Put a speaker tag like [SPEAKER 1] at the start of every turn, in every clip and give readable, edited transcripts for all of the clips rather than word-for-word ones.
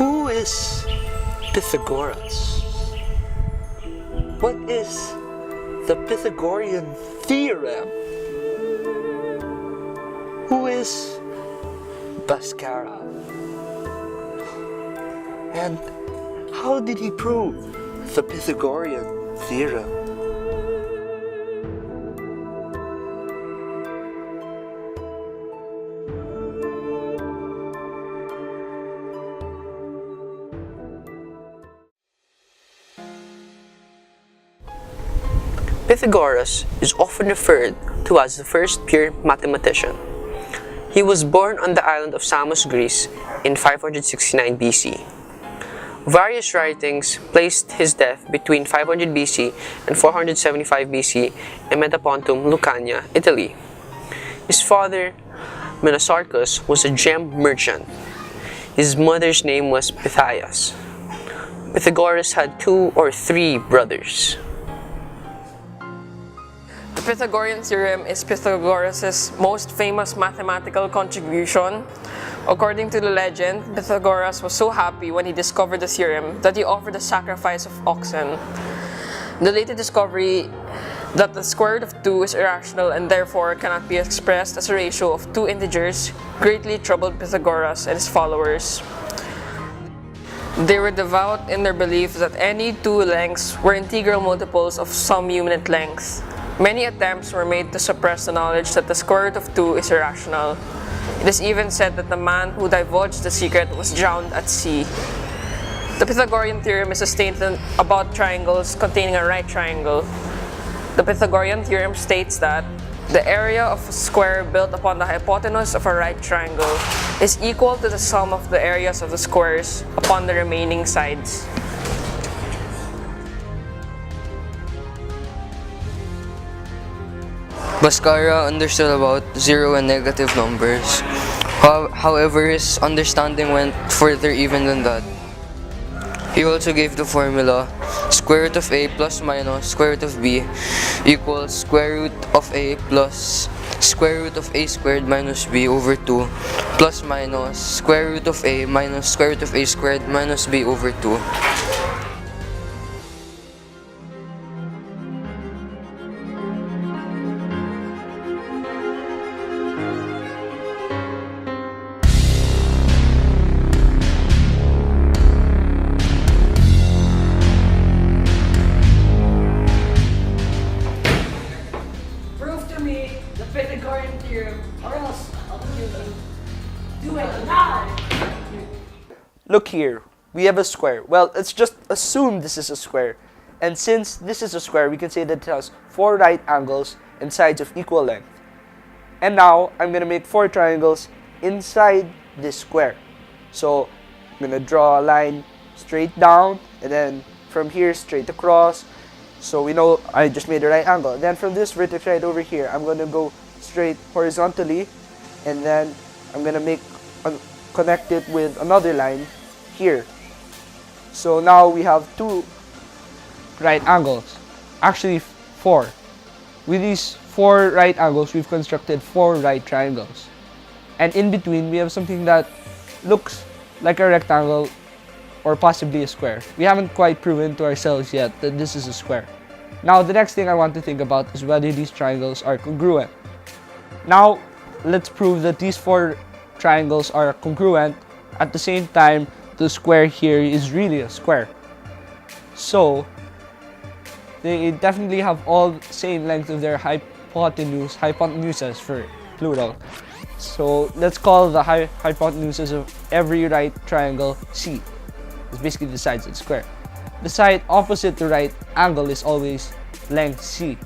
[SPEAKER 1] Who is Pythagoras? What is the Pythagorean Theorem? Who is Bhaskara? And how did he prove the Pythagorean Theorem? Pythagoras is often referred to as the first pure mathematician. He was born on the island of Samos, Greece in 569 BC. Various writings placed his death between 500 BC and 475 BC in Metapontum, Lucania, Italy. His father, Menasarchus, was a gem merchant. His mother's name was Pythias. Pythagoras had 2 or 3 brothers.
[SPEAKER 2] The Pythagorean Theorem is Pythagoras' most famous mathematical contribution. According to the legend, Pythagoras was so happy when he discovered the theorem that he offered a sacrifice of oxen. The later discovery that the square root of 2 is irrational and therefore cannot be expressed as a ratio of 2 integers greatly troubled Pythagoras and his followers. They were devout in their belief that any 2 lengths were integral multiples of some unit length. Many attempts were made to suppress the knowledge that the square root of 2 is irrational. It is even said that the man who divulged the secret was drowned at sea. The Pythagorean theorem is a statement about triangles containing a right triangle. The Pythagorean theorem states that the area of a square built upon the hypotenuse of a right triangle is equal to the sum of the areas of the squares upon the remaining sides.
[SPEAKER 3] Bhaskara understood about zero and negative numbers. However, his understanding went further even than that. He also gave the formula square root of a plus minus square root of b equals square root of a plus square root of a squared minus b over 2 plus minus square root of a minus square root of a squared minus b over 2.
[SPEAKER 4] The Pythagorean Theorem, or else I'll do it now!
[SPEAKER 1] Look here, we have a square. Well, let's just assume this is a square. And since this is a square, we can say that it has 4 right angles and sides of equal length. And now, I'm going to make 4 triangles inside this square. So, I'm going to draw a line straight down, and then from here, straight across. So we know I just made a right angle. Then from this vertex right over here, I'm going to go straight horizontally, and then I'm going to connect it with another line here. So now we have 2 right angles, actually 4. With these 4 right angles, we've constructed 4 right triangles. And in between, we have something that looks like a rectangle or possibly a square. We haven't quite proven to ourselves yet that this is a square. Now, the next thing I want to think about is whether these triangles are congruent. Now, let's prove that these 4 triangles are congruent. At the same time, the square here is really a square. So, they definitely have all the same length of their hypotenuses for plural. So, let's call the hypotenuses of every right triangle C. It's basically the sides of the square. The side opposite the right angle is always length C.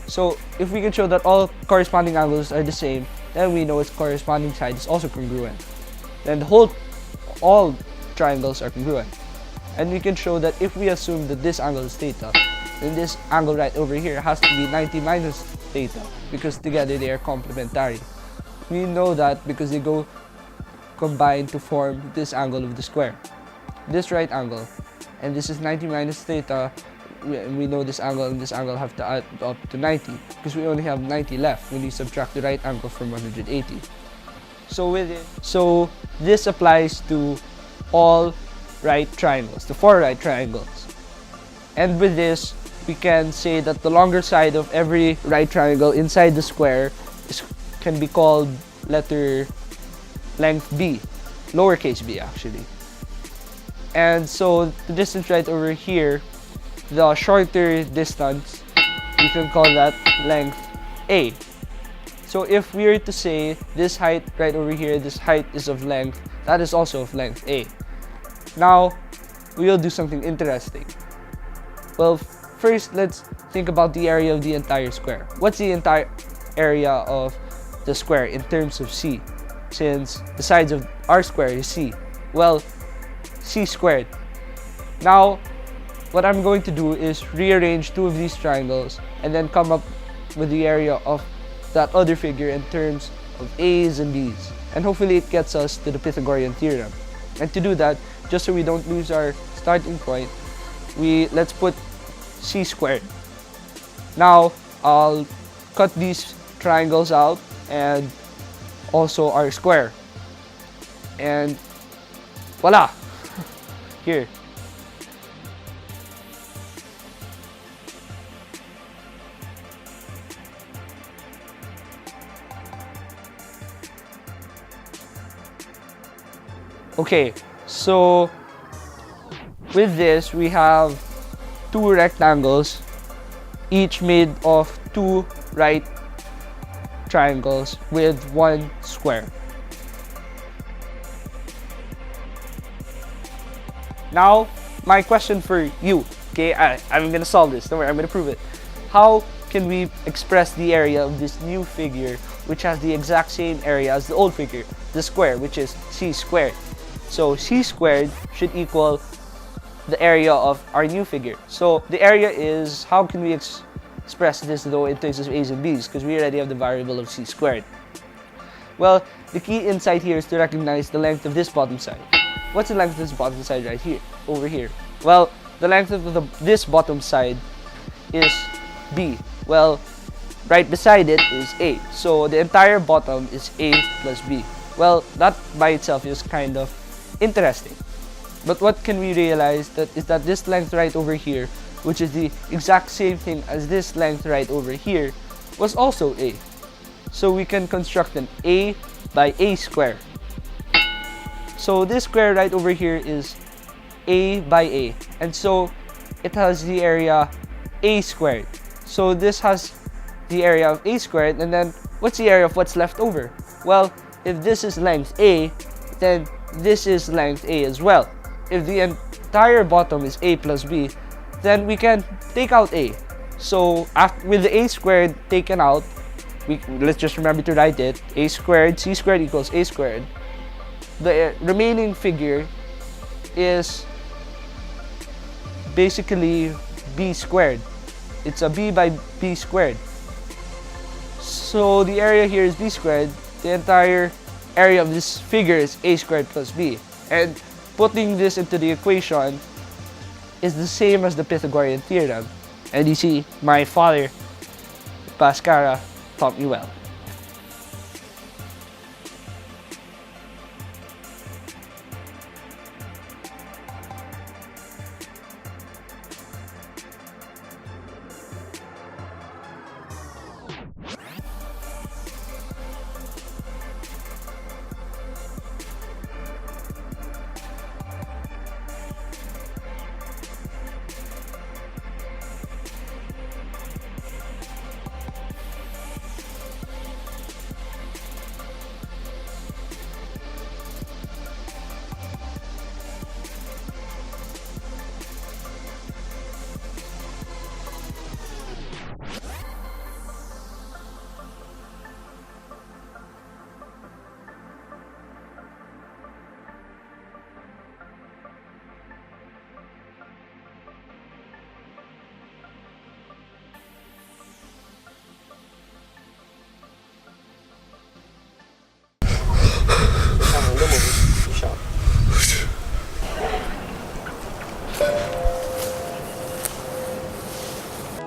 [SPEAKER 1] So if we can show that all corresponding angles are the same, then we know its corresponding side is also congruent. Then all triangles are congruent. And we can show that if we assume that this angle is theta, then this angle right over here has to be 90 minus theta, because together they are complementary. We know that because they combine to form this angle of the square. This right angle, and this is 90 minus theta. We know this angle and this angle have to add up to 90, because we only have 90 left when you subtract the right angle from 180. So this applies to all right triangles, the 4 right triangles. And with this, we can say that the longer side of every right triangle inside the square can be called letter length b, lowercase b actually. And so the distance right over here, the shorter distance, we can call that length a. So if we were to say this height right over here, this height is of length, that is also of length a. Now, we will do something interesting. Well, first let's think about the area of the entire square. What's the entire area of the square in terms of c? Since the sides of our square is c. Well, c squared. Now, what I'm going to do is rearrange two of these triangles and then come up with the area of that other figure in terms of a's and b's. And hopefully it gets us to the Pythagorean Theorem. And to do that, just so we don't lose our starting point, let's put c squared. Now, I'll cut these triangles out and also our square. And voila! Here. Okay, so with this, we have two rectangles, each made of two right triangles with one square. Now, my question for you, okay, I'm gonna solve this, don't worry, I'm gonna prove it. How can we express the area of this new figure, which has the exact same area as the old figure, the square, which is c squared? So c squared should equal the area of our new figure. So the area is, how can we express this though in terms of a's and b's, because we already have the variable of c squared. Well, the key insight here is to recognize the length of this bottom side. What's the length of this bottom side right here, over here? Well, the length of this bottom side is b. Well, right beside it is a. So the entire bottom is a plus b. Well, that by itself is kind of interesting. But what can we realize is that this length right over here, which is the exact same thing as this length right over here, was also a. So we can construct an a by a square. So this square right over here is a by a. And so it has the area a squared. So this has the area of a squared, and then what's the area of what's left over? Well, if this is length a, then this is length a as well. If the entire bottom is a plus b, then we can take out a. So with the a squared taken out, let's just remember to write it. A squared, c squared equals a squared. The remaining figure is basically b squared. It's a b by b squared. So the area here is b squared. The entire area of this figure is a squared plus b. And putting this into the equation is the same as the Pythagorean Theorem. And you see, my father, Pascara, taught me well.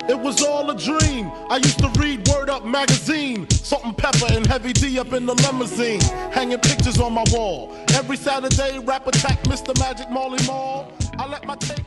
[SPEAKER 5] It was all a a dream. I used to read Word Up magazine, Salt and Pepper and Heavy D up in the limousine, hanging pictures on my wall. Every Saturday, rap attack Mr. Magic Marley Marl. I let my tape